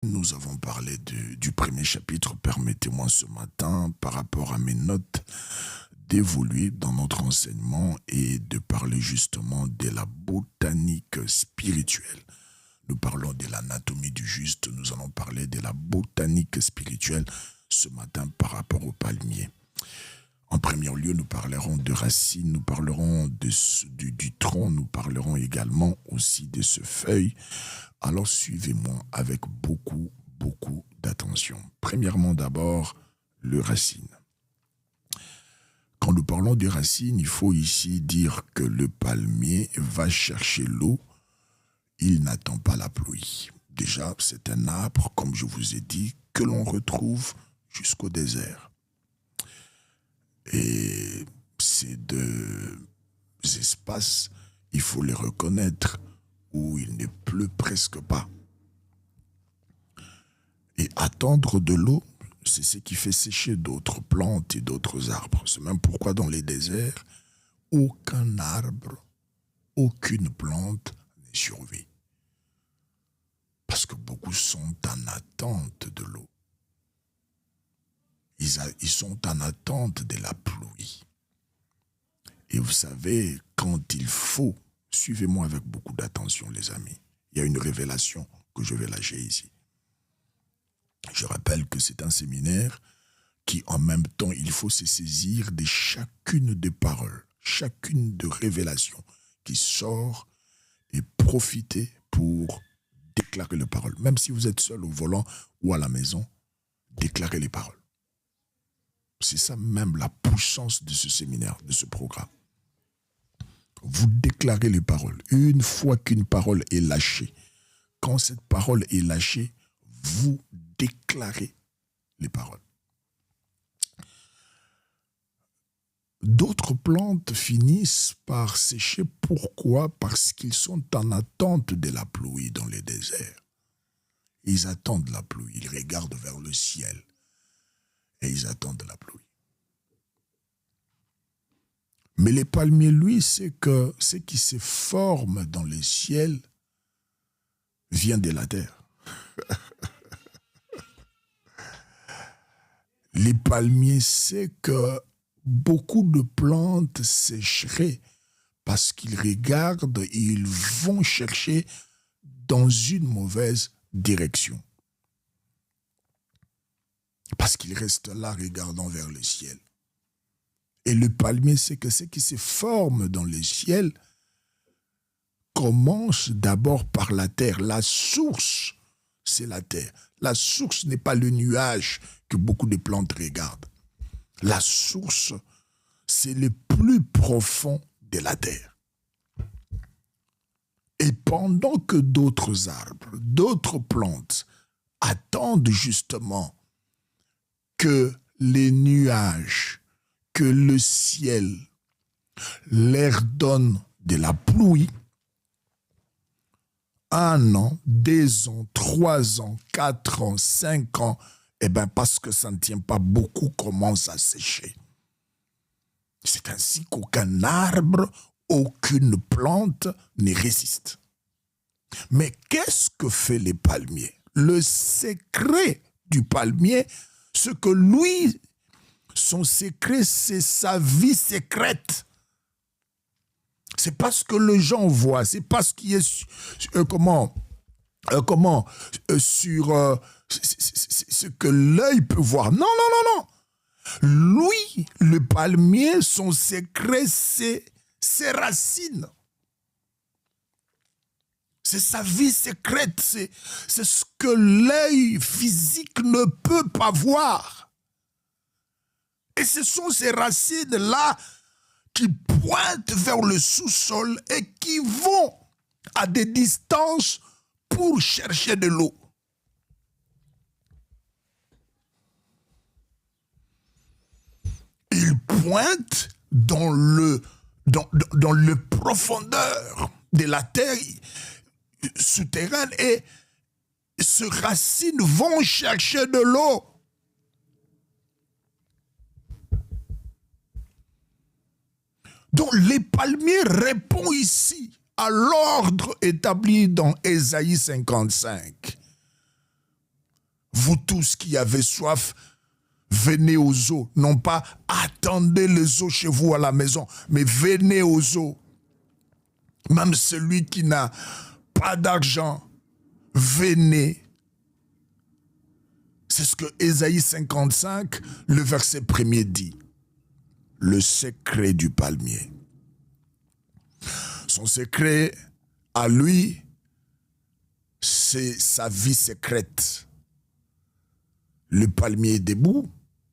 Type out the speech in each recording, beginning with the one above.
Nous avons parlé du premier chapitre. Permettez-moi ce matin, par rapport à mes notes, d'évoluer dans notre enseignement et de parler justement de la botanique spirituelle. Nous parlons de l'anatomie du juste, nous allons parler de la botanique spirituelle ce matin par rapport au palmier. En premier lieu, nous parlerons de racines, nous parlerons du tronc, nous parlerons également aussi de ce feuille. Alors suivez-moi avec beaucoup d'attention. Premièrement d'abord, le racine. Quand nous parlons de racines, il faut ici dire que le palmier va chercher l'eau, il n'attend pas la pluie. Déjà, c'est un arbre, comme je vous ai dit, que l'on retrouve jusqu'au désert. Et ces deux espaces, il faut les reconnaître, où il ne pleut presque pas. Et attendre de l'eau, c'est ce qui fait sécher d'autres plantes et d'autres arbres. C'est même pourquoi dans les déserts, aucun arbre, aucune plante ne survit. Parce que beaucoup sont en attente de l'eau. Ils sont en attente de la pluie. Et vous savez, quand il faut, suivez-moi avec beaucoup d'attention les amis, il y a une révélation que je vais lâcher ici. Je rappelle que c'est un séminaire qui en même temps, il faut se saisir de chacune des paroles, chacune de révélations qui sort et profiter pour déclarer les paroles. Même si vous êtes seul au volant ou à la maison, déclarez les paroles. C'est ça même la puissance de ce séminaire, de ce programme. Vous déclarez les paroles. Une fois qu'une parole est lâchée, quand cette parole est lâchée, vous déclarez les paroles. D'autres plantes finissent par sécher. Pourquoi? Parce qu'ils sont en attente de la pluie dans les déserts. Ils attendent la pluie, ils regardent vers le ciel et ils attendent la pluie. Mais les palmiers, lui, c'est que ce qui se forme dans le ciel vient de la terre. Les palmiers, c'est que beaucoup de plantes sécheraient parce qu'ils regardent et ils vont chercher dans une mauvaise direction. Parce qu'ils restent là regardant vers le ciel. Et le palmier, c'est que ce qui se forme dans le ciel commence d'abord par la terre. La source, c'est la terre. La source n'est pas le nuage que beaucoup de plantes regardent. La source, c'est le plus profond de la terre. Et pendant que d'autres arbres, d'autres plantes attendent justement que les nuages, que le ciel leur donne de la pluie, 1 an, 2 ans, 3 ans, 4 ans, 5 ans, eh bien parce que ça ne tient pas, beaucoup commencent à sécher. C'est ainsi qu'aucun arbre, aucune plante ne résiste. Mais qu'est-ce que fait les palmiers? Le secret du palmier, ce que lui, son secret, c'est sa vie secrète. C'est pas ce que les gens voient, c'est pas ce qui est sur ce que l'œil peut voir. Non. Lui, le palmier, son secret, c'est ses racines. C'est sa vie secrète, c'est ce que l'œil physique ne peut pas voir. Et ce sont ces racines-là qui pointent vers le sous-sol et qui vont à des distances pour chercher de l'eau. Ils pointent dans le profondeur de la terre souterraine et ces racines vont chercher de l'eau. Donc les palmiers répondent ici à l'ordre établi dans Ésaïe 55. Vous tous qui avez soif, venez aux eaux. Non pas attendez les eaux chez vous à la maison, mais venez aux eaux. Même celui qui n'a pas d'argent, venez. C'est ce que Ésaïe 55, le verset 1er dit. Le secret du palmier. Son secret à lui, c'est sa vie secrète. Le palmier est debout,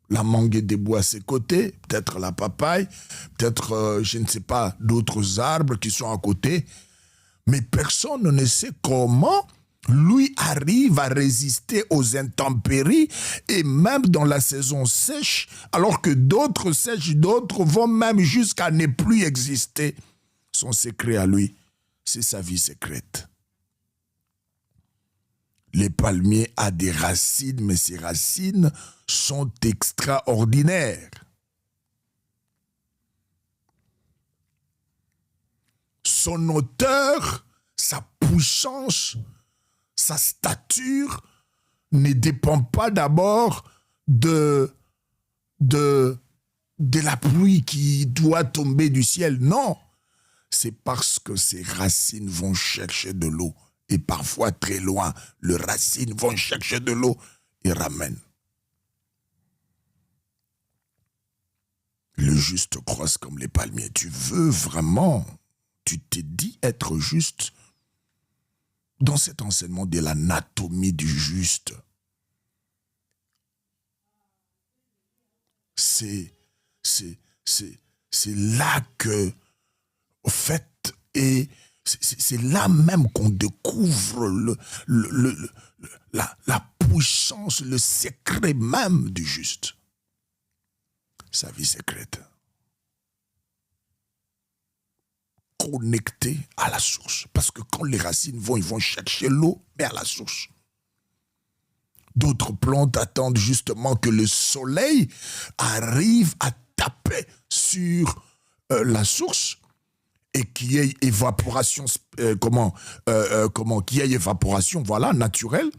la mangue est debout à ses côtés, peut-être la papaye, peut-être, je ne sais pas, d'autres arbres qui sont à côté. Mais personne ne sait comment lui arrive à résister aux intempéries et même dans la saison sèche, alors que d'autres sèchent, d'autres vont même jusqu'à ne plus exister. Son secret à lui, c'est sa vie secrète. Les palmiers ont des racines, mais ces racines sont extraordinaires. Son hauteur, sa puissance, sa stature ne dépend pas d'abord de la pluie qui doit tomber du ciel. Non, c'est parce que ses racines vont chercher de l'eau. Et parfois très loin, les racines vont chercher de l'eau et ramènent. Le juste croise comme les palmiers. Tu veux vraiment, tu t'es dit être juste dans cet enseignement de l'anatomie du juste. C'est là que, au fait, et c'est là même qu'on découvre la puissance, le secret même du juste. Sa vie secrète. Connecté à la source. Parce que quand les racines vont, ils vont chercher l'eau, mais à la source. D'autres plantes attendent justement que le soleil arrive à taper sur la source et qu'il y ait évaporation, qu'il y ait évaporation, voilà, naturelle.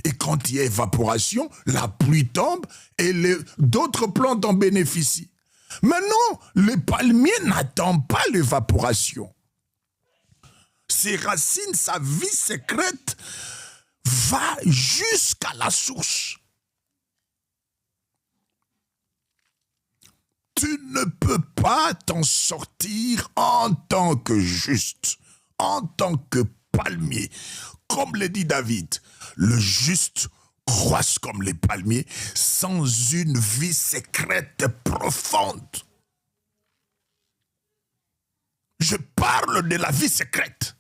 Et quand il y a évaporation, la pluie tombe et d'autres plantes en bénéficient. Mais non, le palmier n'attend pas l'évaporation. Ses racines, sa vie secrète va jusqu'à la source. Tu ne peux pas t'en sortir en tant que juste, en tant que palmier. Comme le dit David, le juste croisse comme les palmiers sans une vie secrète profonde. Je parle de la vie secrète.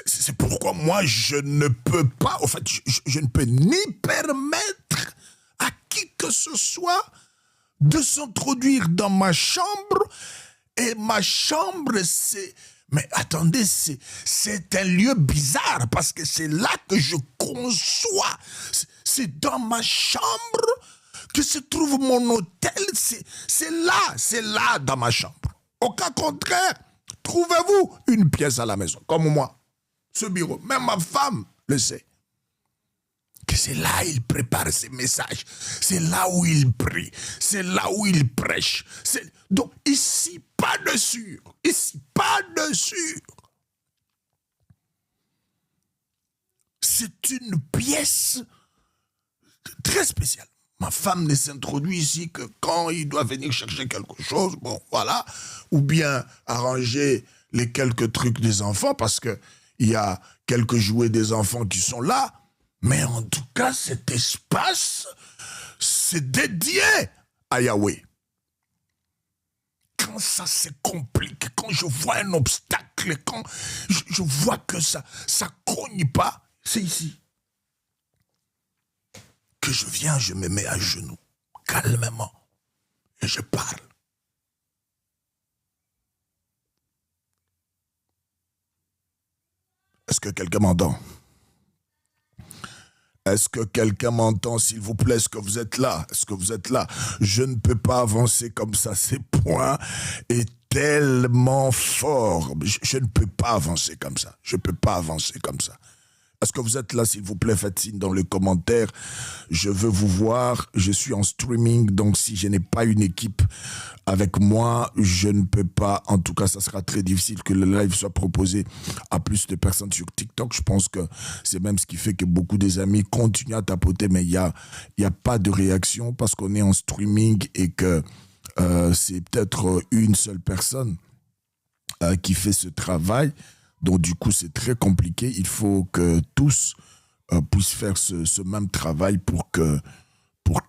C'est pourquoi moi je ne peux pas, en fait, je ne peux ni permettre à qui que ce soit de s'introduire dans ma chambre. Et ma chambre, c'est... Mais attendez, c'est un lieu bizarre parce que c'est là que je conçois. C'est dans ma chambre que se trouve mon hôtel. C'est là dans ma chambre. Au cas contraire, trouvez-vous une pièce à la maison, comme moi, ce bureau. Même ma femme le sait. Que c'est là il prépare ses messages, c'est là où il prie, c'est là où il prêche. Donc ici, pas de sûr, ici, pas de sûr. C'est une pièce très spéciale. Ma femme ne s'introduit ici que quand il doit venir chercher quelque chose, bon, voilà, ou bien arranger les quelques trucs des enfants, parce que il y a quelques jouets des enfants qui sont là. Mais en tout cas, cet espace, c'est dédié à Yahweh. Quand ça se complique, quand je vois un obstacle, quand je vois que ça cogne pas, c'est ici que je viens, je me mets à genoux, calmement, et je parle. Est-ce que quelqu'un m'entend? Est-ce que quelqu'un m'entend, s'il vous plaît? Est-ce que vous êtes là? Est-ce que vous êtes là? Je ne peux pas avancer comme ça. Ces points est tellement fort. Je ne peux pas avancer comme ça. Je ne peux pas avancer comme ça. Est-ce que vous êtes là, s'il vous plaît, faites signe dans les commentaires. Je veux vous voir. Je suis en streaming, donc si je n'ai pas une équipe avec moi, je ne peux pas. En tout cas, ça sera très difficile que le live soit proposé à plus de personnes sur TikTok. Je pense que c'est même ce qui fait que beaucoup des amis continuent à tapoter, mais il y a pas de réaction parce qu'on est en streaming et que c'est peut-être une seule personne qui fait ce travail. Donc, du coup, c'est très compliqué. Il faut que tous puissent faire ce même travail pour que pour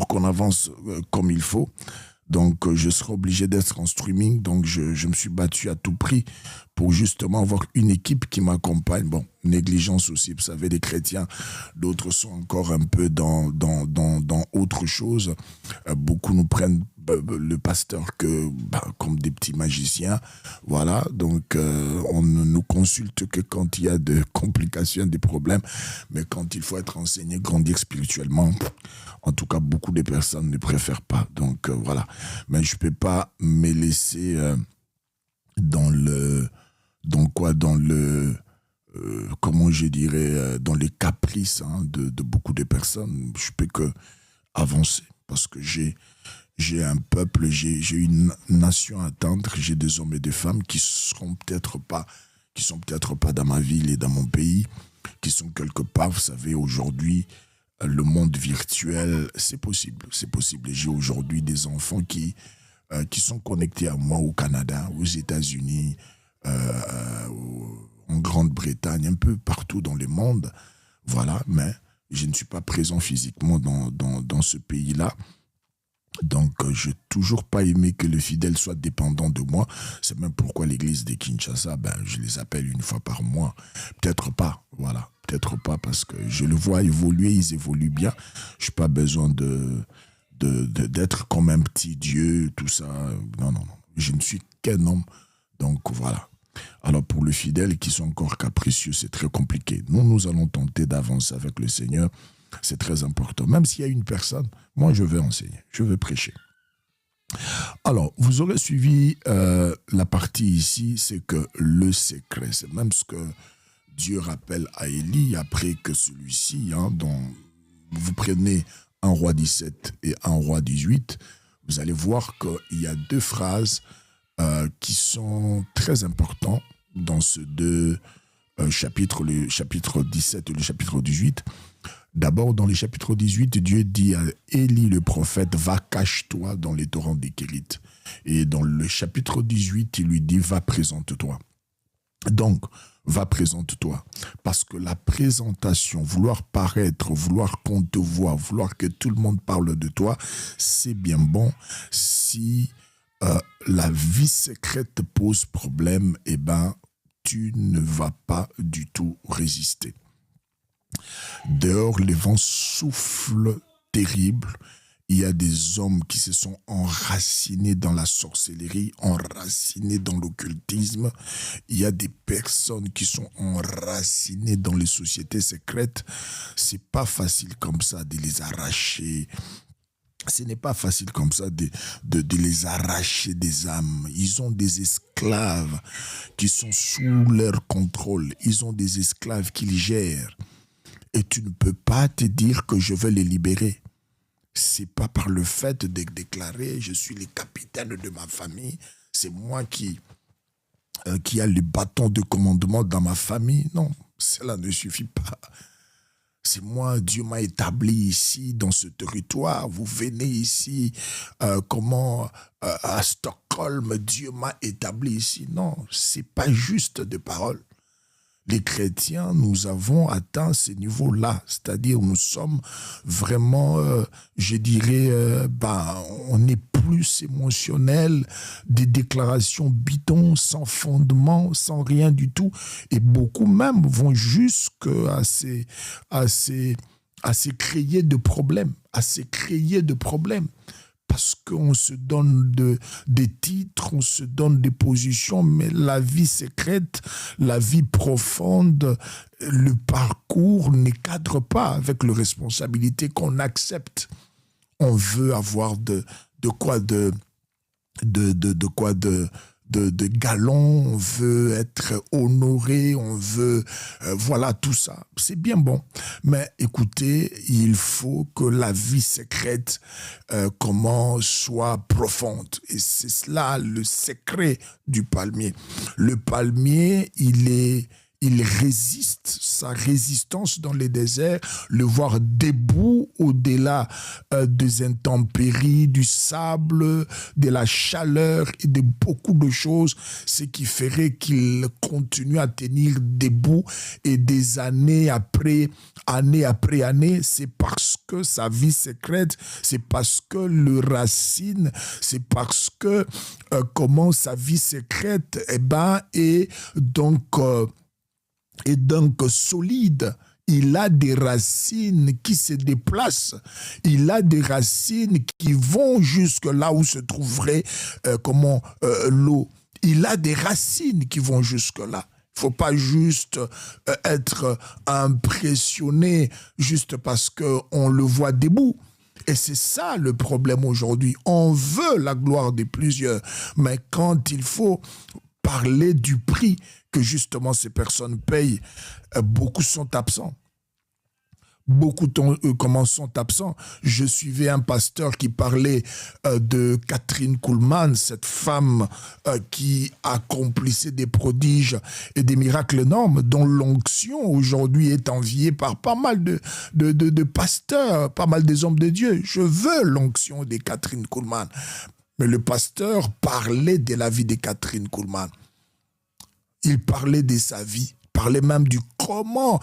qu'on avance comme il faut. Donc, je serai obligé d'être en streaming. Donc, je me suis battu à tout prix pour justement avoir une équipe qui m'accompagne. Bon, négligence aussi, vous savez, les chrétiens, d'autres sont encore un peu dans autre chose. Beaucoup nous prennent le pasteur comme des petits magiciens. Voilà, donc on ne nous consulte que quand il y a des complications, des problèmes. Mais quand il faut être enseigné, grandir spirituellement, en tout cas, beaucoup de personnes ne préfèrent pas. Donc, voilà. Mais je ne peux pas me laisser comment je dirais, dans les caprices de beaucoup de personnes. Je peux que avancer parce que j'ai un peuple, j'ai une nation à atteindre, j'ai des hommes et des femmes qui sont peut-être pas dans ma ville et dans mon pays, qui sont quelque part. Vous savez, aujourd'hui, le monde virtuel, c'est possible. J'ai aujourd'hui des enfants qui sont connectés à moi au Canada, aux États-Unis, en Grande-Bretagne, un peu partout dans le monde. Voilà, mais je ne suis pas présent physiquement dans ce pays-là. Donc, je n'ai toujours pas aimé que le fidèle soit dépendant de moi. C'est même pourquoi l'église de Kinshasa, je les appelle une fois par mois. Peut-être pas, voilà. Peut-être pas parce que je le vois évoluer, ils évoluent bien. Je n'ai pas besoin d'être comme un petit Dieu, tout ça. Non. Je ne suis qu'un homme. Donc, voilà. Alors, pour les fidèles qui sont encore capricieux, c'est très compliqué. Nous allons tenter d'avancer avec le Seigneur. C'est très important. Même s'il y a une personne, moi, je vais enseigner, je vais prêcher. Alors, vous aurez suivi la partie ici, c'est que le secret, c'est même ce que Dieu rappelle à Élie après que celui-ci, dont vous prenez 1 Roi 17 et 1 Roi 18, vous allez voir qu'il y a deux phrases qui sont très importantes dans ces deux chapitres, le chapitre 17 et le chapitre 18. D'abord, dans le chapitre 18, Dieu dit à Élie le prophète, va cache-toi dans les torrents des Kérite. Et dans le chapitre 18, il lui dit, va présente-toi. Donc, va présente-toi. Parce que la présentation, vouloir paraître, vouloir qu'on te voie, vouloir que tout le monde parle de toi, c'est bien bon. Si la vie secrète pose problème, tu ne vas pas du tout résister. Dehors, les vents soufflent terrible. Il y a des hommes qui se sont enracinés dans la sorcellerie, enracinés dans l'occultisme. Il y a des personnes qui sont enracinées dans les sociétés secrètes. C'est pas facile comme ça de les arracher. Ce n'est pas facile comme ça de les arracher des âmes. Ils ont des esclaves qui sont sous leur contrôle. Ils ont des esclaves qu'ils gèrent. Et tu ne peux pas te dire que je veux les libérer. C'est pas par le fait de déclarer je suis le capitaine de ma famille, c'est moi qui a le bâton de commandement dans ma famille. Non, cela ne suffit pas. C'est moi, Dieu m'a établi ici, dans ce territoire. Vous venez ici, à Stockholm, Dieu m'a établi ici. Non, c'est pas juste de parole. Les chrétiens, nous avons atteint ces niveaux-là, c'est-à-dire nous sommes vraiment, je dirais, on est plus émotionnel, des déclarations bidons, sans fondement, sans rien du tout, et beaucoup même vont jusqu'à se créer de problèmes, parce qu'on se donne des titres, on se donne des positions, mais la vie secrète, la vie profonde, le parcours ne cadre pas avec les responsabilités qu'on accepte. on veut avoir de galon, on veut être honoré, on veut, voilà, tout ça. C'est bien bon. Mais écoutez, il faut que la vie secrète, soit profonde. Et c'est cela le secret du palmier. Le palmier, il résiste, sa résistance dans les déserts, le voir debout au-delà des intempéries, du sable, de la chaleur et de beaucoup de choses, ce qui ferait qu'il continue à tenir debout et des années après année, c'est parce que sa vie secrète, c'est parce que le racine, c'est parce que sa vie secrète est donc solide. Il a des racines qui se déplacent. Il a des racines qui vont jusque là où se trouverait l'eau. Il a des racines qui vont jusque là. Il ne faut pas juste être impressionné juste parce qu'on le voit debout. Et c'est ça le problème aujourd'hui. On veut la gloire de plusieurs, mais quand il faut parler du prix que justement ces personnes payent, beaucoup sont absents. Beaucoup sont absents. Je suivais un pasteur qui parlait de Kathryn Kuhlman, cette femme qui accomplissait des prodiges et des miracles énormes, dont l'onction aujourd'hui est enviée par pas mal de pasteurs, pas mal des hommes de Dieu. Je veux l'onction de Kathryn Kuhlman. Mais le pasteur parlait de la vie de Kathryn Kuhlman. Il parlait de sa vie, il parlait même du comment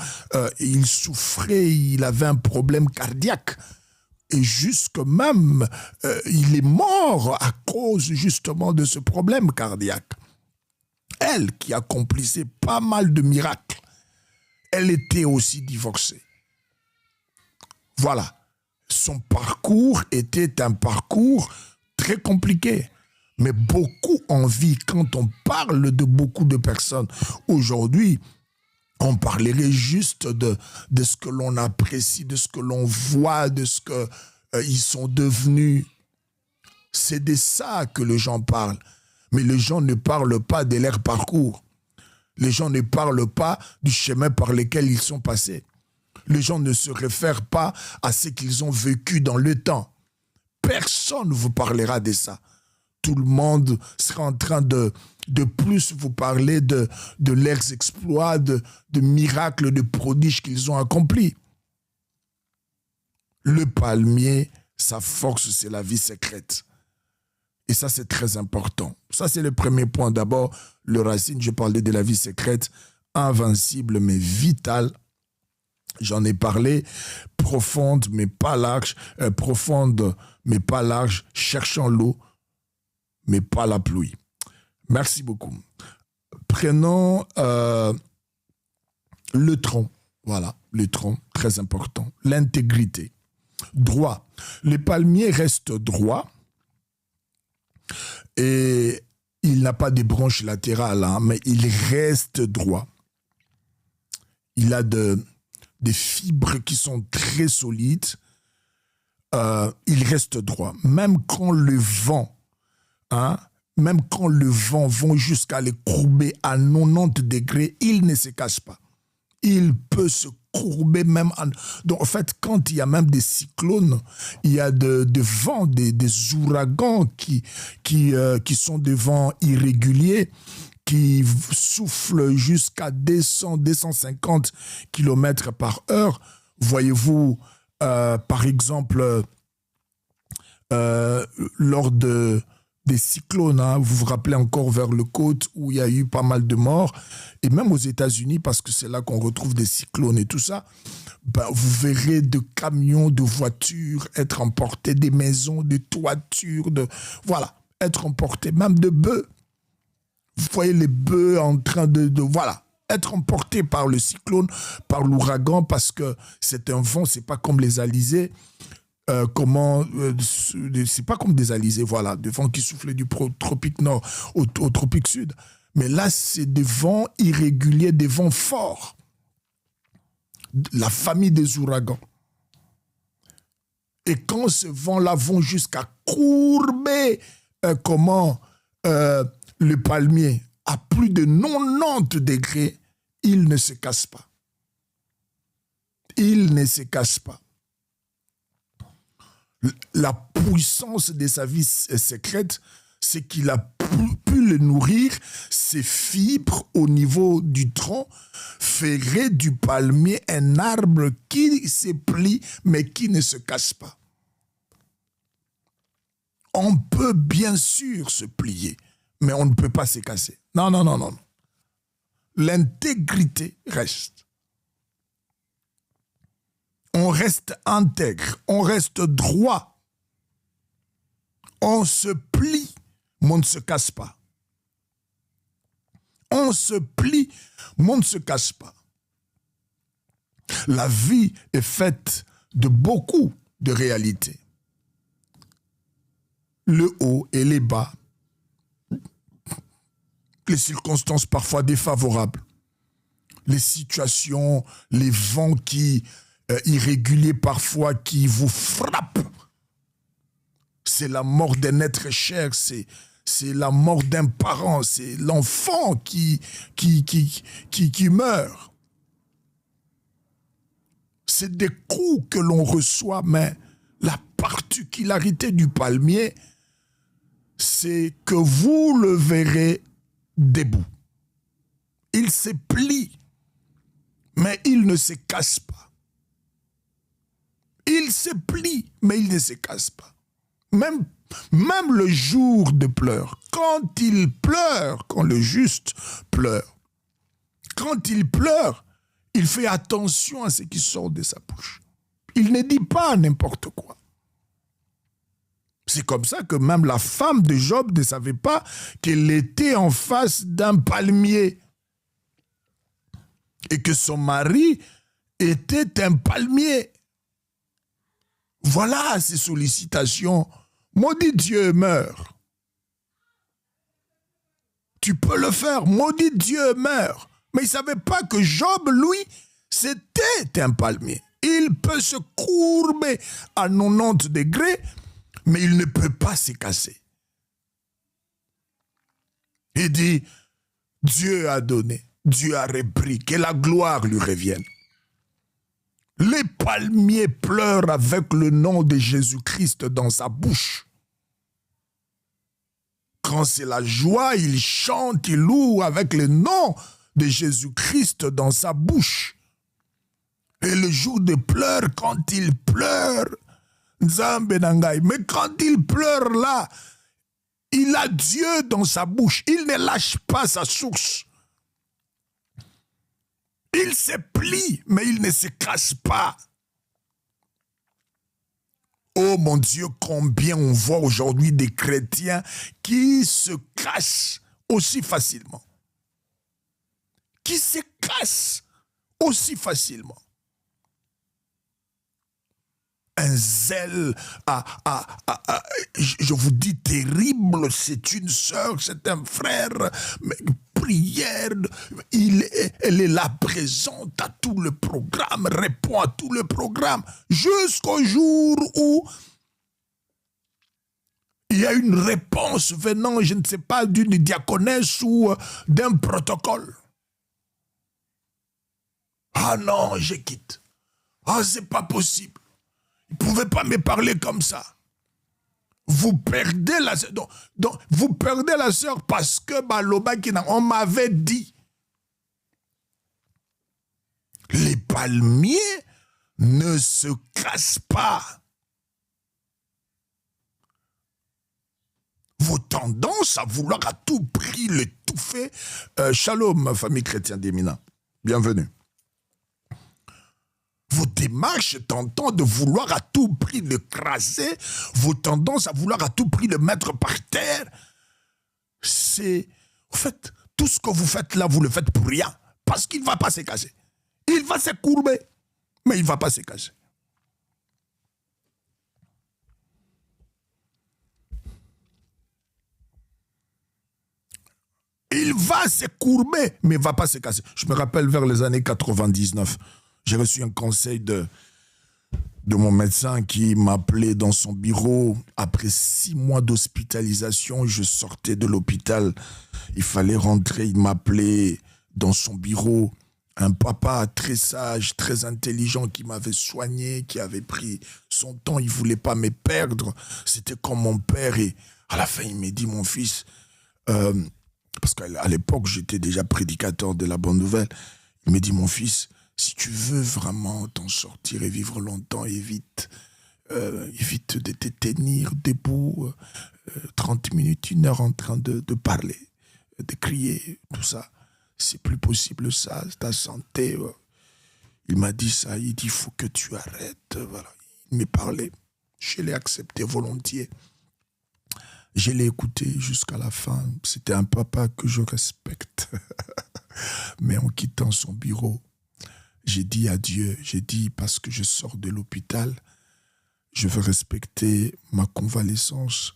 il souffrait, il avait un problème cardiaque. Et jusque même, il est mort à cause justement de ce problème cardiaque. Elle qui accomplissait pas mal de miracles, elle était aussi divorcée. Voilà, son parcours était un parcours très compliqué. Mais beaucoup envient, quand on parle de beaucoup de personnes aujourd'hui, on parlerait juste de ce que l'on apprécie, de ce que l'on voit, de ce qu'ils sont devenus. C'est de ça que les gens parlent. Mais les gens ne parlent pas de leur parcours. Les gens ne parlent pas du chemin par lequel ils sont passés. Les gens ne se réfèrent pas à ce qu'ils ont vécu dans le temps. Personne ne vous parlera de ça. Tout le monde sera en train de plus vous parler de leurs exploits, de miracles, de prodiges qu'ils ont accomplis. Le palmier, sa force, c'est la vie secrète. Et ça, c'est très important. Ça, c'est le premier point. D'abord, le racine, je parlais de la vie secrète, invincible mais vitale. J'en ai parlé, profonde mais pas large, cherchant l'eau, mais pas la pluie. Merci beaucoup. Prenons le tronc. Voilà, le tronc, très important. L'intégrité. Droit. Le palmier reste droit et il n'a pas de branches latérales, mais il reste droit. Il a des fibres qui sont très solides. Il reste droit. Même quand le vent va jusqu'à les courber à 90 degrés, il ne se casse pas. Il peut se courber même. Donc, en fait, quand il y a même des cyclones, il y a des vents, des ouragans qui sont des vents irréguliers, qui soufflent jusqu'à 250 km par heure. Voyez-vous, par exemple, lors des cyclones, vous vous rappelez encore vers le côte où il y a eu pas mal de morts, et même aux États-Unis, parce que c'est là qu'on retrouve des cyclones et tout ça, vous verrez de camions, de voitures être emportés, des maisons, des toitures, être emportés, même de bœufs. Vous voyez les bœufs en train de être emportés par le cyclone, par l'ouragan, parce que c'est un vent, c'est pas comme les alizés. C'est pas comme des alizés, des vents qui soufflent du tropique nord au tropique sud. Mais là, c'est des vents irréguliers, des vents forts. La famille des ouragans. Et quand ce vent-là va jusqu'à courber, le palmier à plus de 90 degrés, il ne se casse pas. Il ne se casse pas. La puissance de sa vie secrète, c'est qu'il a pu le nourrir. Ses fibres au niveau du tronc feraient du palmier un arbre qui se plie mais qui ne se casse pas. On peut bien sûr se plier, mais on ne peut pas se casser. Non, non, non, non. L'intégrité reste. On reste intègre, on reste droit. On se plie, mais on ne se casse pas. On se plie, mais on ne se casse pas. La vie est faite de beaucoup de réalités. Le haut et les bas. Les circonstances parfois défavorables. Les situations, les vents irréguliers parfois qui vous frappent. C'est la mort d'un être cher, c'est la mort d'un parent, c'est l'enfant qui meurt. C'est des coups que l'on reçoit, mais la particularité du palmier, c'est que vous le verrez debout. Il se plie, mais il ne se casse pas. Il se plie, mais il ne se casse pas. Même le jour de pleurs, quand il pleure, quand le juste pleure, quand il pleure, il fait attention à ce qui sort de sa bouche. Il ne dit pas n'importe quoi. C'est comme ça que même la femme de Job ne savait pas qu'elle était en face d'un palmier et que son mari était un palmier. Voilà ces sollicitations. Maudit Dieu, meurt. Tu peux le faire. Maudit Dieu, meurt. Mais il ne savait pas que Job, lui, c'était un palmier. Il peut se courber à 90 degrés, mais il ne peut pas se casser. Il dit, Dieu a donné, Dieu a repris, que la gloire lui revienne. Les palmiers pleurent avec le nom de Jésus-Christ dans sa bouche. Quand c'est la joie, ils chantent, ils louent avec le nom de Jésus-Christ dans sa bouche. Et le jour de pleurs, quand il pleure, mais quand il pleure là, il a Dieu dans sa bouche. Il ne lâche pas sa source. Il se plie, mais il ne se casse pas. Oh mon Dieu, combien on voit aujourd'hui des chrétiens qui se cassent aussi facilement. Qui se cassent aussi facilement. Un zèle, je vous dis, terrible, c'est une sœur, c'est un frère, mais prière, elle est là présente à tout le programme, répond à tout le programme, jusqu'au jour où il y a une réponse venant, je ne sais pas, d'une diaconesse ou d'un protocole. Ah non, je quitte. Ah, c'est pas possible. Vous ne pouvez pas me parler comme ça. Vous perdez la sœur. Donc, vous perdez la sœur parce que on m'avait dit. Les palmiers ne se cassent pas. Vos tendances à vouloir à tout prix l'étouffer. Shalom, famille chrétienne d'Emina. Bienvenue. Vos démarches tentant de vouloir à tout prix l'écraser, vos tendances à vouloir à tout prix le mettre par terre, c'est... En fait, tout ce que vous faites là, vous le faites pour rien. Parce qu'il ne va pas se casser. Il va se courber, mais il ne va pas se casser. Il va se courber, mais il ne va pas se casser. Je me rappelle vers les années 99, j'ai reçu un conseil de mon médecin qui m'appelait dans son bureau. Après 6 mois d'hospitalisation, je sortais de l'hôpital. Il fallait rentrer, il m'appelait dans son bureau. Un papa très sage, très intelligent qui m'avait soigné, qui avait pris son temps, il ne voulait pas me perdre. C'était comme mon père. Et à la fin, il m'a dit, mon fils, parce qu'à l'époque, j'étais déjà prédicateur de la bonne nouvelle. Il m'a dit, mon fils, si tu veux vraiment t'en sortir et vivre longtemps, évite de te tenir debout 30 minutes, 1 heure en train de parler, de crier, tout ça. C'est plus possible ça, ta santé. Il m'a dit ça, il dit, il faut que tu arrêtes. Voilà. Il m'a parlé, je l'ai accepté volontiers. Je l'ai écouté jusqu'à la fin. C'était un papa que je respecte. Mais en quittant son bureau, j'ai dit adieu. J'ai dit, parce que je sors de l'hôpital, je veux respecter ma convalescence,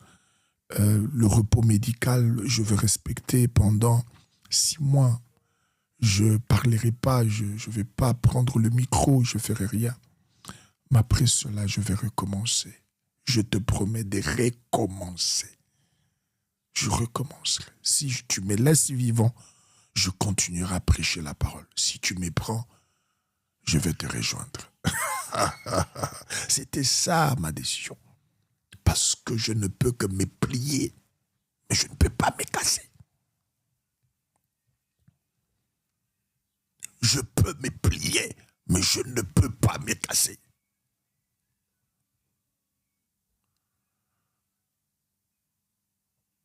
le repos médical, je veux respecter pendant 6 mois. Je ne parlerai pas, je ne vais pas prendre le micro, je ne ferai rien. Mais après cela, je vais recommencer. Je te promets de recommencer. Je recommencerai. Si tu me laisses vivant, je continuerai à prêcher la parole. Si tu me prends, je vais te rejoindre. C'était ça ma décision. Parce que je ne peux que me plier, mais je ne peux pas me casser. Je peux me plier, mais je ne peux pas me casser.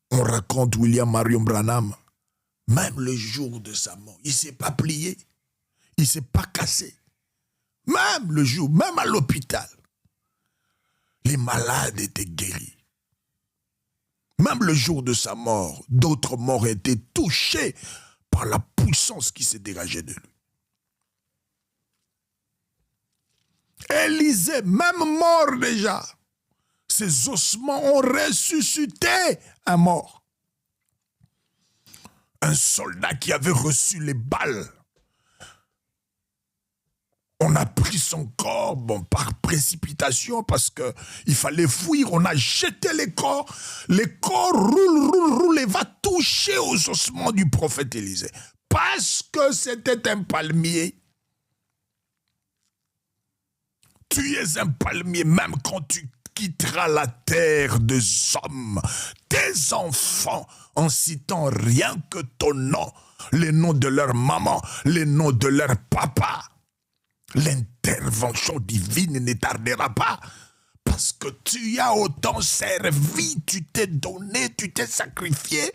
On raconte William Marion Branham, même le jour de sa mort, il ne s'est pas plié, il ne s'est pas cassé. Même le jour, même à l'hôpital, les malades étaient guéris. Même le jour de sa mort, d'autres morts étaient touchés par la puissance qui s'est dégagée de lui. Élisée, même mort déjà, ses ossements ont ressuscité un mort. Un soldat qui avait reçu les balles. On a pris son corps, par précipitation, parce qu'il fallait fuir. On a jeté les corps. Les corps roulent et va toucher aux ossements du prophète Élisée. Parce que c'était un palmier. Tu es un palmier, même quand tu quitteras la terre des hommes, tes enfants, en citant rien que ton nom, les noms de leur maman, les noms de leur papa. L'intervention divine ne tardera pas, parce que tu as autant servi, tu t'es donné, tu t'es sacrifié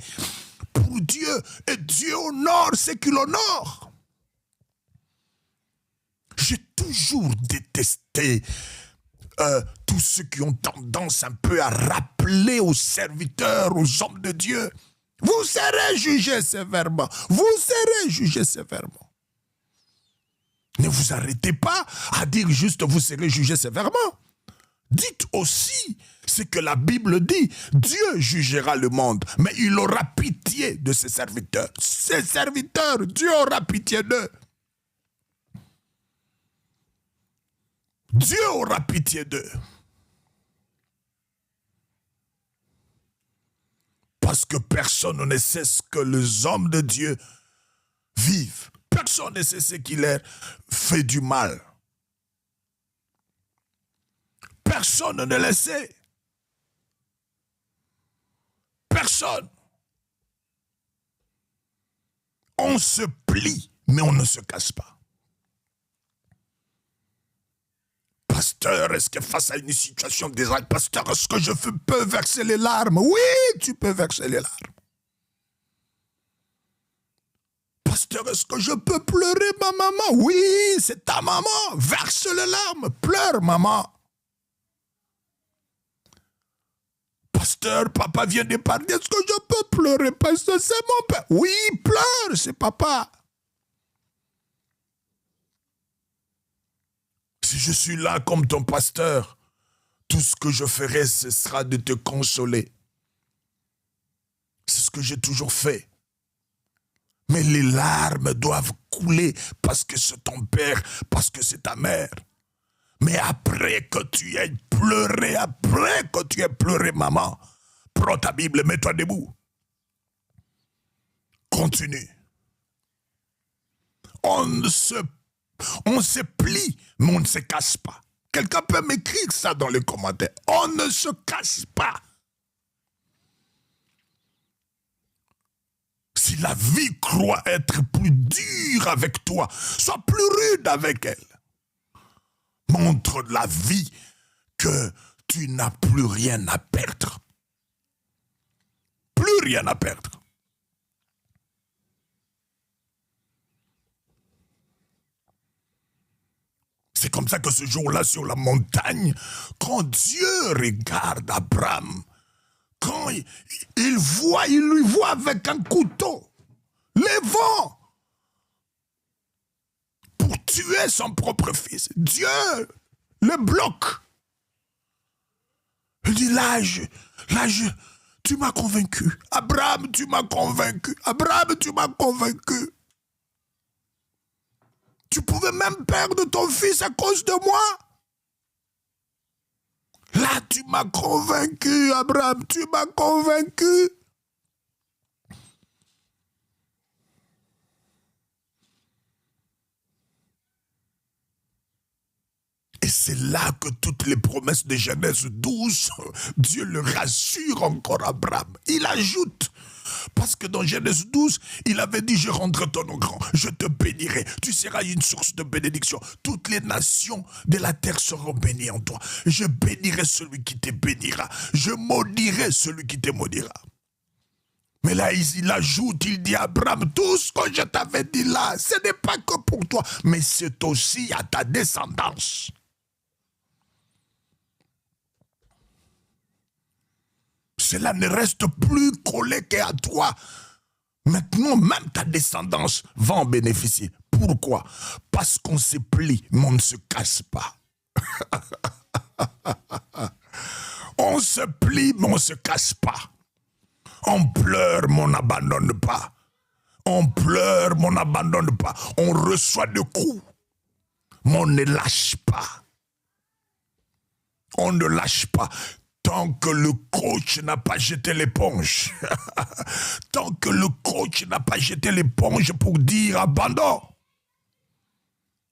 pour Dieu, et Dieu honore ce qu'il honore. J'ai toujours détesté tous ceux qui ont tendance un peu à rappeler aux serviteurs, aux hommes de Dieu. Vous serez jugés sévèrement. Vous serez jugés sévèrement. Ne vous arrêtez pas à dire juste vous serez jugés sévèrement. Dites aussi ce que la Bible dit. Dieu jugera le monde, mais il aura pitié de ses serviteurs. Ses serviteurs, Dieu aura pitié d'eux. Dieu aura pitié d'eux. Parce que personne ne sait ce que les hommes de Dieu vivent. Personne ne sait ce qui leur fait du mal. Personne ne le sait. Personne. On se plie, mais on ne se casse pas. Pasteur, est-ce que face à une situation désagréable, pasteur, est-ce que je peux verser les larmes? Oui, tu peux verser les larmes. Pasteur, est-ce que je peux pleurer ma maman? Oui, c'est ta maman. Verse les larmes. Pleure, maman. Pasteur, papa vient de parler. Est-ce que je peux pleurer? Pasteur, c'est mon père. Oui, pleure, c'est papa. Si je suis là comme ton pasteur, tout ce que je ferai, ce sera de te consoler. C'est ce que j'ai toujours fait. Mais les larmes doivent couler parce que c'est ton père, parce que c'est ta mère. Mais après que tu aies pleuré, maman, prends ta Bible, mets-toi debout. Continue. On se plie, mais on ne se casse pas. Quelqu'un peut m'écrire ça dans les commentaires. On ne se casse pas. Si la vie croit être plus dure avec toi, sois plus rude avec elle. Montre la vie que tu n'as plus rien à perdre. Plus rien à perdre. C'est comme ça que ce jour-là, sur la montagne, quand Dieu regarde Abraham, quand il lui voit avec un couteau, les vents, pour tuer son propre fils. Dieu le bloque. Il dit, tu m'as convaincu. Abraham, tu m'as convaincu. Abraham, tu m'as convaincu. Tu pouvais même perdre ton fils à cause de moi. Là, tu m'as convaincu, Abraham, tu m'as convaincu. Et c'est là que toutes les promesses de Genèse 12, Dieu le rassure encore Abraham. Il ajoute, parce que dans Genèse 12, il avait dit, je rendrai ton nom grand, je te bénirai, tu seras une source de bénédiction. Toutes les nations de la terre seront bénies en toi. Je bénirai celui qui te bénira, je maudirai celui qui te maudira. Mais là, il ajoute, il dit à Abraham, tout ce que je t'avais dit là, ce n'est pas que pour toi, mais c'est aussi à ta descendance. Cela ne reste plus collé qu'à toi. Maintenant, même ta descendance va en bénéficier. Pourquoi? Parce qu'on se plie, mais on ne se casse pas. On se plie, mais on ne se casse pas. On pleure, mais on n'abandonne pas. On pleure, mais on n'abandonne pas. On reçoit des coups, mais on ne lâche pas. On ne lâche pas. Tant que le coach n'a pas jeté l'éponge, tant que le coach n'a pas jeté l'éponge pour dire abandon,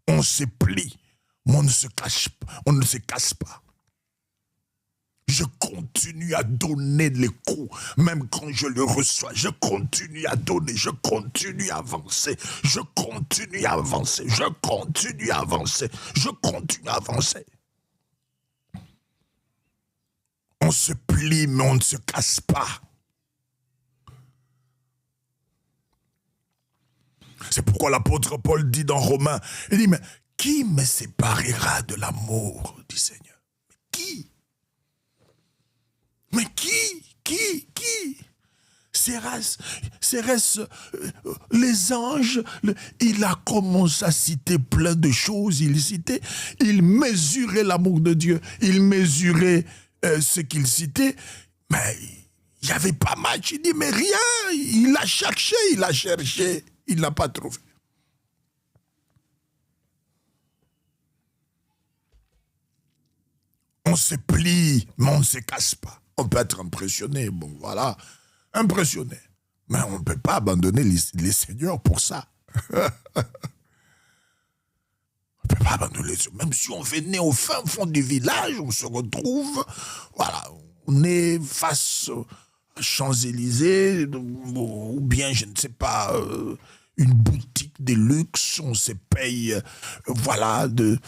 on se plie, mais on ne se casse pas. Je continue à donner les coups, même quand je le reçois. Je continue à donner, je continue à avancer, je continue à avancer, je continue à avancer, je continue à avancer. On se plie, mais on ne se casse pas. C'est pourquoi l'apôtre Paul dit dans Romains, il dit, mais qui me séparera de l'amour du Seigneur? Qui? Mais qui? Serait-ce les anges? Il a commencé à citer plein de choses. Il mesurait l'amour de Dieu. Il mesurait ce qu'il citait, mais il n'y avait pas match. Il dit, mais rien, il a cherché, il n'a pas trouvé. On se plie, mais on ne se casse pas. On peut être impressionné, bon voilà, impressionné. Mais on ne peut pas abandonner les seigneurs pour ça. On ne peut pas abandonner les seigneurs. Même si on venait au fin fond du village, on se retrouve, voilà, on est face à Champs-Élysées, ou bien, je ne sais pas, une boutique de luxe, on se paye, voilà, de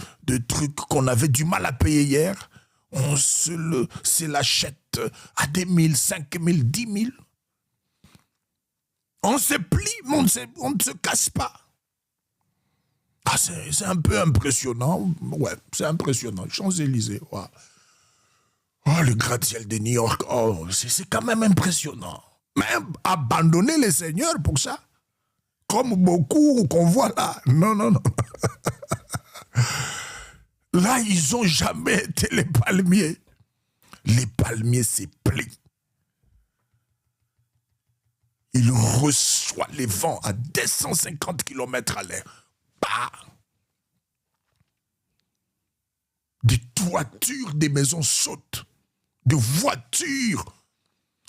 trucs qu'on avait du mal à payer hier. On se l'achète à 2 000, 5 000, 10 000. On se plie, mais on ne se casse pas. Ah, c'est un peu impressionnant. Ouais, c'est impressionnant. Champs-Élysées, ouais. Oh, le gratte-ciel de New York, oh, c'est quand même impressionnant. Mais abandonner les seigneurs pour ça, comme beaucoup qu'on voit là. Non. Là, ils n'ont jamais été les palmiers. Les palmiers se plient. Ils reçoivent les vents à 250 km à l'heure. Bah. toitures des maisons sautent, des voitures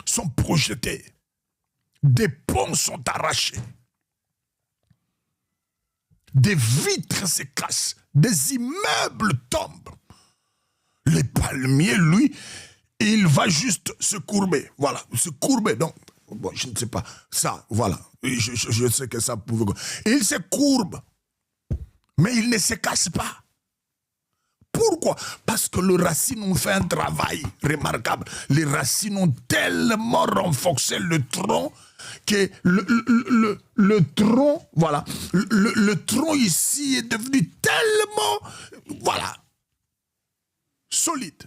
sont projetées, des ponts sont arrachés, des vitres se cassent, des immeubles tombent. Les palmiers, lui, il va juste se courber. Voilà, se courber. Donc, bon, je ne sais pas. Ça, voilà. Je sais que ça pouvait... Il se courbe, mais il ne se casse pas. Pourquoi? Parce que les racines ont fait un travail remarquable. Les racines ont tellement renforcé le tronc que le tronc, voilà, le tronc ici est devenu tellement, voilà, solide.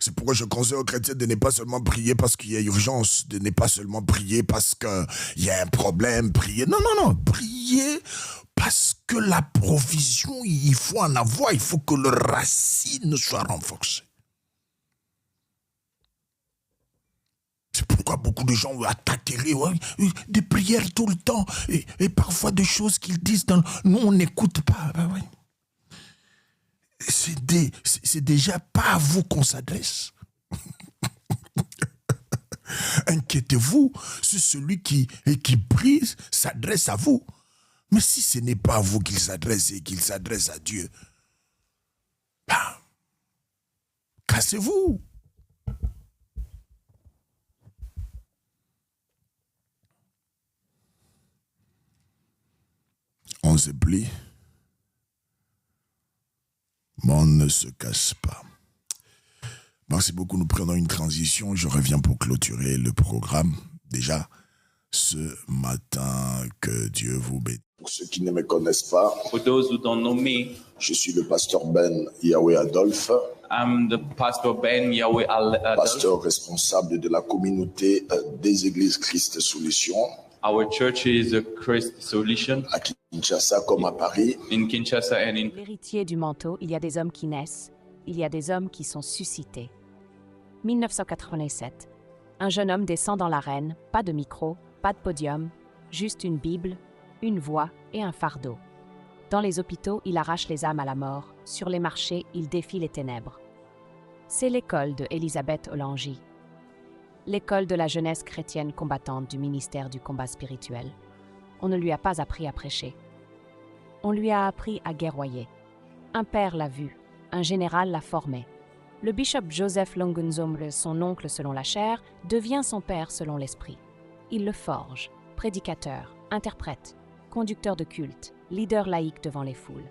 C'est pourquoi je conseille aux chrétiens de ne pas seulement prier parce qu'il y a urgence, de ne pas seulement prier parce qu'il y a un problème, prier. Non, non, non, prier parce que la provision, il faut en avoir, il faut que le racine soit renforcé. C'est pourquoi beaucoup de gens attaquent des prières tout le temps et parfois des choses qu'ils disent, nous on n'écoute pas. Ben oui. C'est déjà pas à vous qu'on s'adresse. Inquiétez-vous si celui qui prie s'adresse à vous. Mais si ce n'est pas à vous qu'il s'adresse et qu'il s'adresse à Dieu, ben, cassez-vous. On se plie. Mais on ne se casse pas. Merci beaucoup, nous prenons une transition. Je reviens pour clôturer le programme. Déjà, ce matin, que Dieu vous bénisse. Pour ceux qui ne me connaissent pas, For those who don't know me, je suis le pasteur Ben Yahweh Adolphe, I'm the pastor Ben Yahweh Adolphe. pasteur responsable de la communauté des églises Christ Solution. Our church is a Christ Solution. À Kinshasa comme à Paris. In Kinshasa and in... L'héritier du manteau, il y a des hommes qui naissent, il y a des hommes qui sont suscités. 1987. Un jeune homme descend dans l'arène, pas de micro, pas de podium, juste une Bible, une voix et un fardeau. Dans les hôpitaux, il arrache les âmes à la mort, sur les marchés, il défie les ténèbres. C'est l'école de Elisabeth Olangi. L'école de la jeunesse chrétienne combattante du ministère du combat spirituel. On ne lui a pas appris à prêcher. On lui a appris à guerroyer. Un père l'a vu, un général l'a formé. Le bishop Joseph Longunzomble, son oncle selon la chair, devient son père selon l'esprit. Il le forge, prédicateur, interprète, conducteur de culte, leader laïque devant les foules.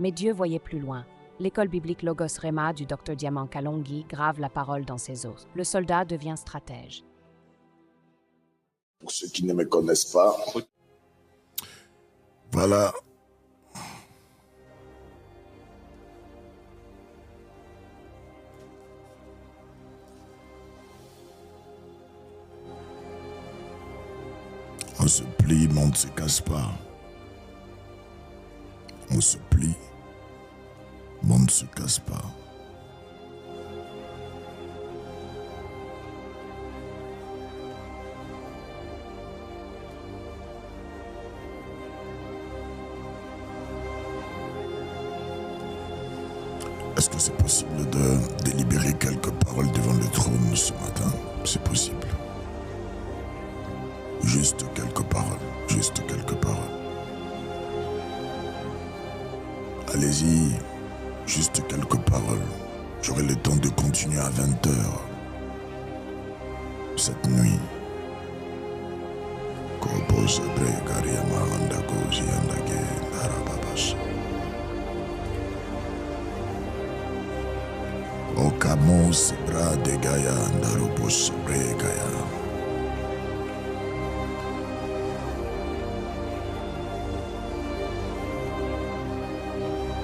Mais Dieu voyait plus loin. L'école biblique Logos Rema du Dr Diamant Kalongi grave la parole dans ses os. Le soldat devient stratège. Pour ceux qui ne me connaissent pas, voilà. On se plie, mais on ne se casse pas. On se plie, mais on ne se casse pas. Est-ce que c'est possible de délibérer quelques paroles devant le trône ce matin? C'est possible. Juste quelques paroles, juste quelques paroles. Allez-y, juste quelques paroles. J'aurai le temps de continuer à 20h cette nuit. Okamos bra de Gaya Ndarobos Bregaya.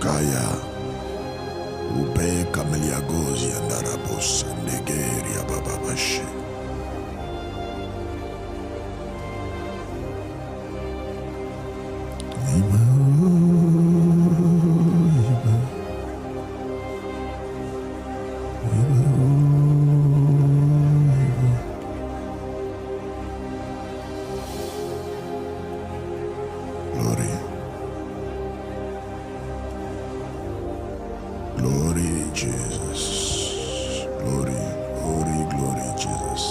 Kaya Ube Kameliagozi Ndarabos Negeria Bababashi. Glory, Jesus. Glory, glory, glory, Jesus.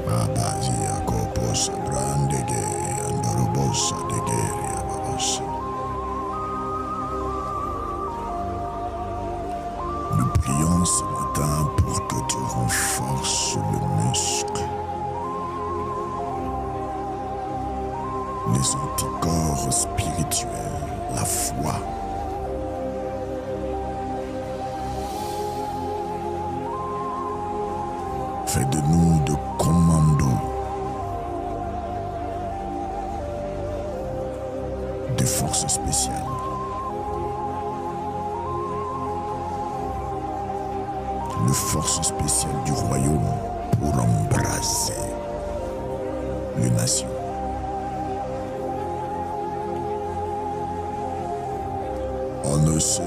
Babazia Koposa Brandege Andorobosa de Geria Babas. Nous prions ce matin pour que tu renforces le muscle, les anticorps spirituels, la foi. Fais de nous de commandos, de forces spéciales. Le force spéciale du royaume pour embraser les nations. On ne se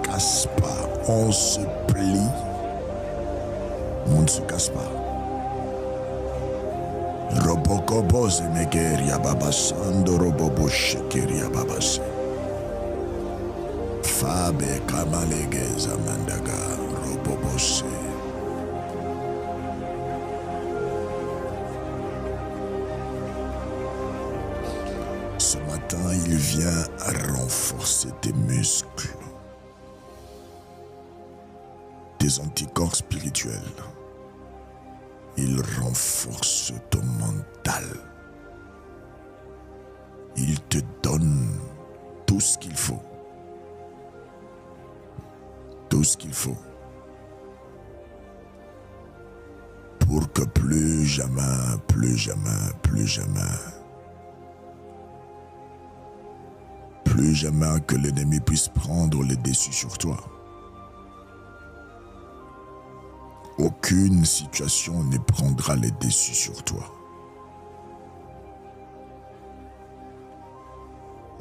casse pas, on se plie. On ne se casse pas. Robokobos megeria babasando robobosh keria babase. Fabe kamalegeza mandaga robobose. Ce matin, il vient renforcer tes muscles, tes anticorps spirituels. Il renforce ton mental. Il te donne tout ce qu'il faut. Tout ce qu'il faut. Pour que plus jamais que l'ennemi puisse prendre le dessus sur toi. Aucune situation ne prendra le dessus sur toi.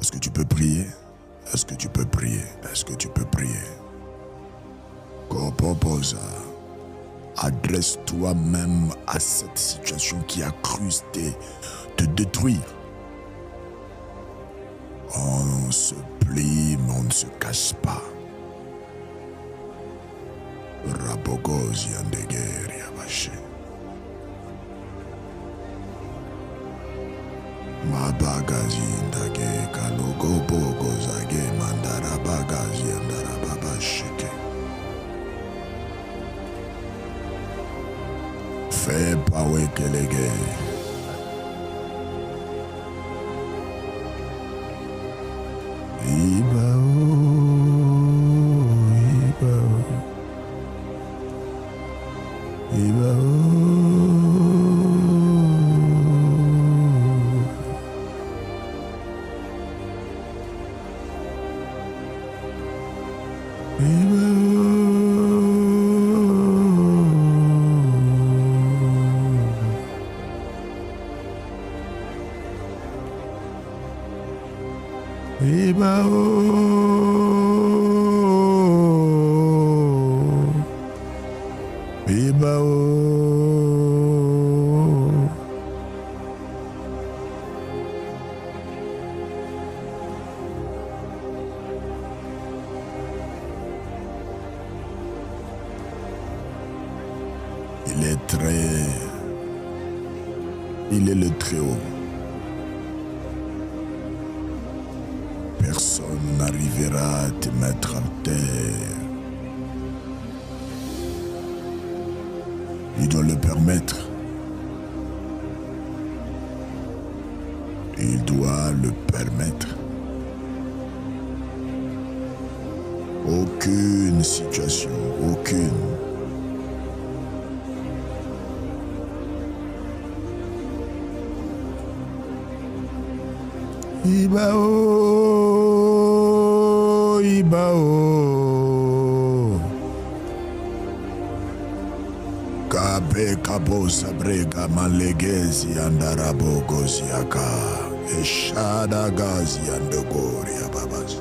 Est-ce que tu peux prier? Est-ce que tu peux prier? Est-ce que tu peux prier? Kopoposa, adresse-toi même à cette situation qui a cru te détruire. On se plie, mais on ne se cache pas. Rabogozi andegeri abashe. Mabagazi ndage kalogo bogo zage mandara bagazi andara babashike. Fais pas wekelege. Il est le Très-Haut. Personne n'arrivera à te mettre à terre. Il doit le permettre. Il doit le permettre. Aucune situation, aucune. Ibao, Ibao. Kabe kabo sabrega malegezi andarabo goziaka. Eshada gazi andogori ababas.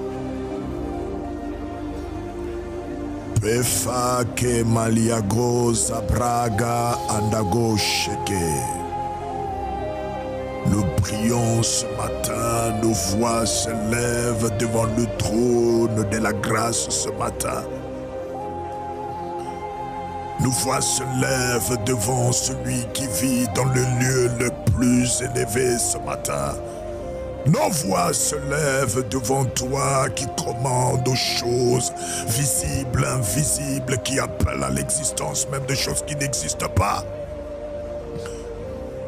Pefa ke maliago sabraga andago sheke. prions ce matin, nos voix s'élèvent devant le trône de la grâce ce matin. Nos voix se lèvent devant celui qui vit dans le lieu le plus élevé ce matin. Nos voix se lèvent devant toi qui commande aux choses visibles, invisibles, qui appellent à l'existence même des choses qui n'existent pas.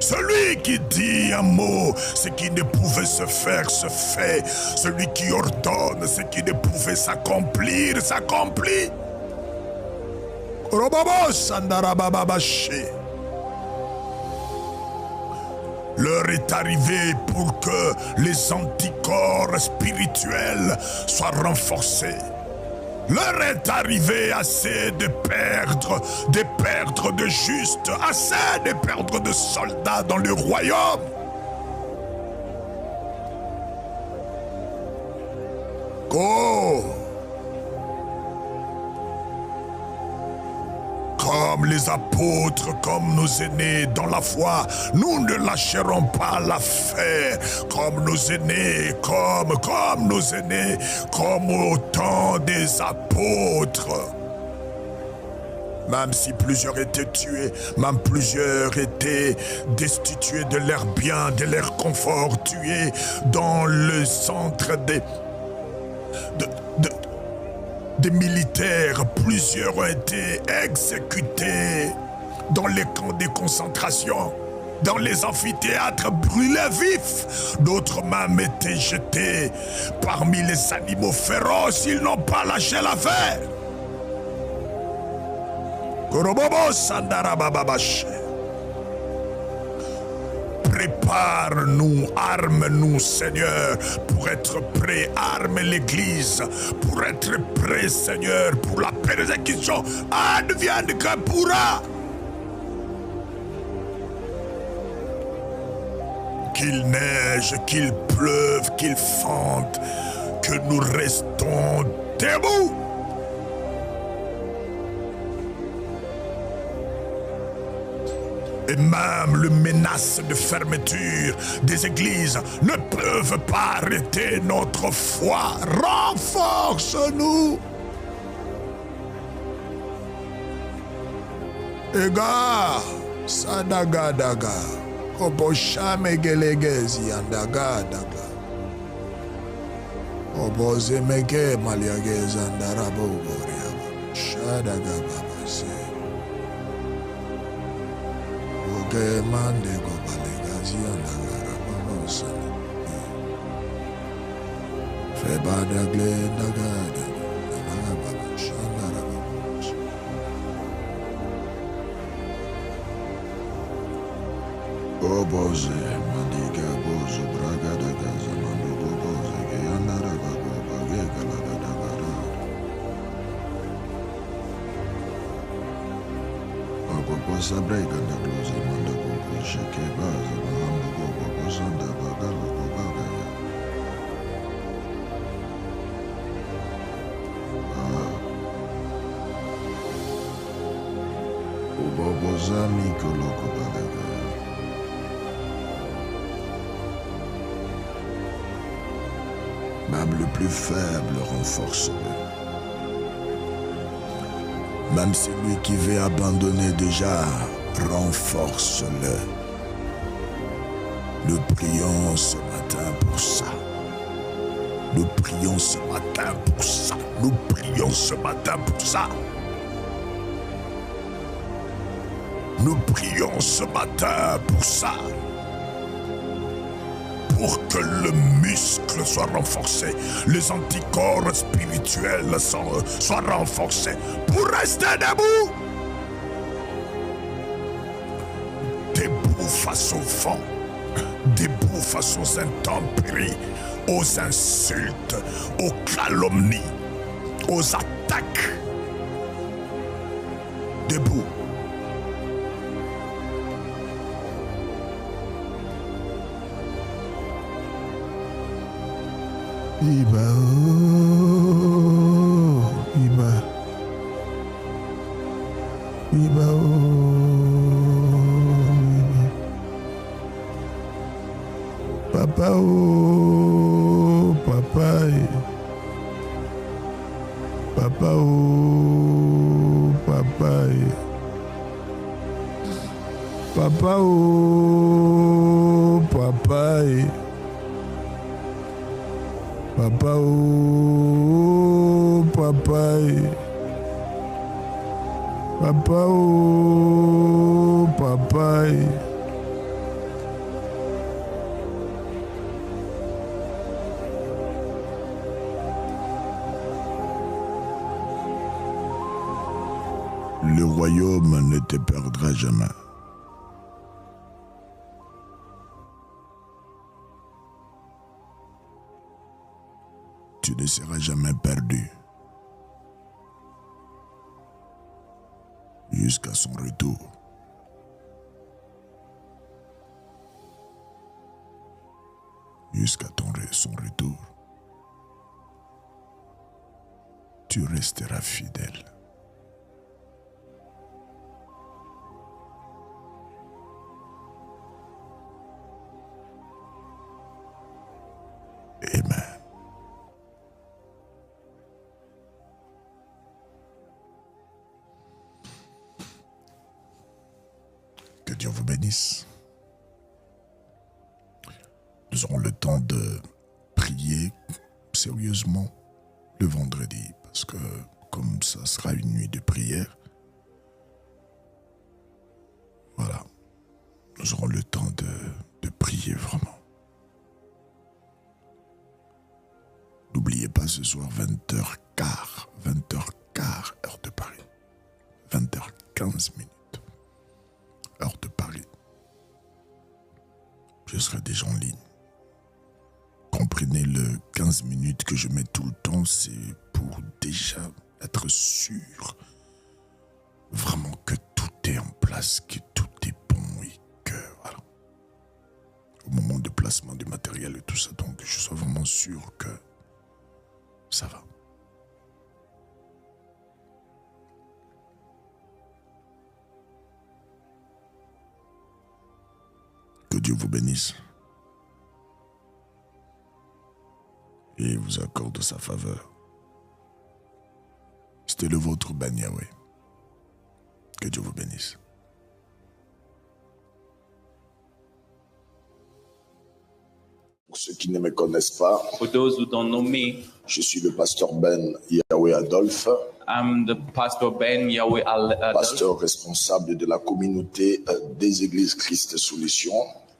Celui qui dit un mot, ce qui ne pouvait se faire, se fait. Celui qui ordonne, ce qui ne pouvait s'accomplir, s'accomplit. L'heure est arrivée pour que les anticorps spirituels soient renforcés. L'heure est arrivée assez de perdre de justes, assez de perdre de soldats dans le royaume. Oh! Comme les apôtres, comme nos aînés dans la foi, nous ne lâcherons pas l'affaire. Comme nos aînés, comme nos aînés, comme au temps des apôtres. Même si plusieurs étaient tués, même plusieurs étaient destitués de leurs biens, de leur confort, tués dans le centre des militaires, plusieurs ont été exécutés dans les camps de concentration, dans les amphithéâtres brûlés vifs. D'autres même étaient jetés parmi les animaux féroces, ils n'ont pas lâché l'affaire. Korobobo Sandarabababache. Prépare-nous, arme-nous, Seigneur, pour être prêts. Arme l'Église pour être prêts, Seigneur, pour la persécution. Advienne que pourra. Qu'il neige, qu'il pleuve, qu'il fente, que nous restons debout. Et même les menaces de fermeture des églises ne peuvent pas arrêter notre foi. Renforce-nous. Ega, sadagadaga, oboshamegelegezi andagadaga, obozemeke maliageza ndarabogoriaba, shadagababase. Que mande go balegazi andagara babosa. Febada gle dagada, dagara babosha andara babosha. Oboze mandiga bozo braga dagaza mando boboze ke andara babo bage galaga dagara. Oboza brega dagloza mando bobo sheke baza mando bobo zanda bagalo bobaga. Oboza mikoloko balaga. Même le plus faible renforce-le. Même celui qui veut abandonner déjà, renforce-le. Nous prions ce matin pour ça. Nous prions ce matin pour ça. Nous prions ce matin pour ça. Nous prions ce matin pour ça. Pour que le muscle soit renforcé, les anticorps spirituels soient renforcés, pour rester debout. Debout face au vent, debout face aux intempéries, aux insultes, aux calomnies, aux attaques. Debout. Iba, oh, Iba, Iba, oh, Iba. Papa, oh, papa, papa, oh, papa, papa, oh, papa, papa, oh, papa, papa, oh, papa. Le royaume ne te perdra jamais. Tu ne seras jamais perdu jusqu'à son retour. Jusqu'à son retour, tu resteras fidèle. Amen. Que Dieu vous bénisse. Nous aurons le temps de prier sérieusement le vendredi, parce que comme ça sera une nuit de prière, voilà, nous aurons le temps de prier vraiment. N'oubliez pas ce soir 20h15, 20h15 heure de Paris, 20h15 minutes heure de Paris. Je serai déjà en ligne. Comprenez, le 15 minutes que je mets tout le temps, c'est pour déjà être sûr vraiment que tout est en place, que tout est bon et que voilà. Au moment de placement du matériel et tout ça, donc je sois vraiment sûr que ça va. Que Dieu vous bénisse et vous accorde sa faveur. C'était le vôtre, Ben Yahweh. Que Dieu vous bénisse. Pour ceux qui ne me connaissent pas, For those who don't know me, je suis le pasteur Ben Yahweh Adolphe, I'm the pastor Ben Yahweh Adolphe. pasteur responsable de la communauté des églises Christ Solution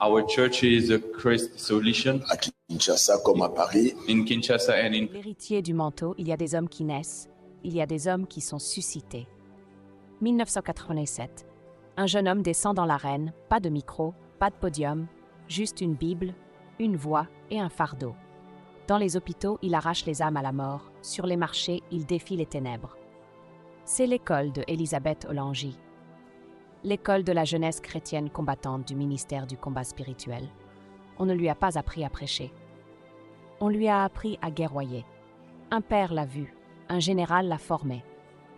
Our church is a Christ Solution à Kinshasa comme à Paris. in Kinshasa and in L'héritier du manteau, il y a des hommes qui naissent, il y a des hommes qui sont suscités. 1987. Un jeune homme descend dans l'arène, pas de micro, pas de podium, juste une Bible, une voix et un fardeau. Dans les hôpitaux, il arrache les âmes à la mort, sur les marchés, il défie les ténèbres. C'est l'école de Elisabeth Olangi, l'école de la jeunesse chrétienne combattante du ministère du combat spirituel. On ne lui a pas appris à prêcher. On lui a appris à guerroyer. Un père l'a vu, un général l'a formé.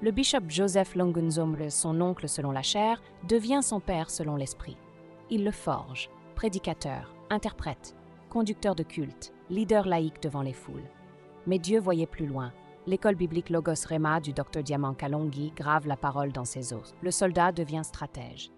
Le bishop Joseph Longunzomre, son oncle selon la chair, devient son père selon l'esprit. Il le forge, prédicateur, interprète, conducteur de culte, leader laïque devant les foules. Mais Dieu voyait plus loin. L'école biblique Logos Rema du Dr Diamant Kalongi grave la parole dans ses os. Le soldat devient stratège.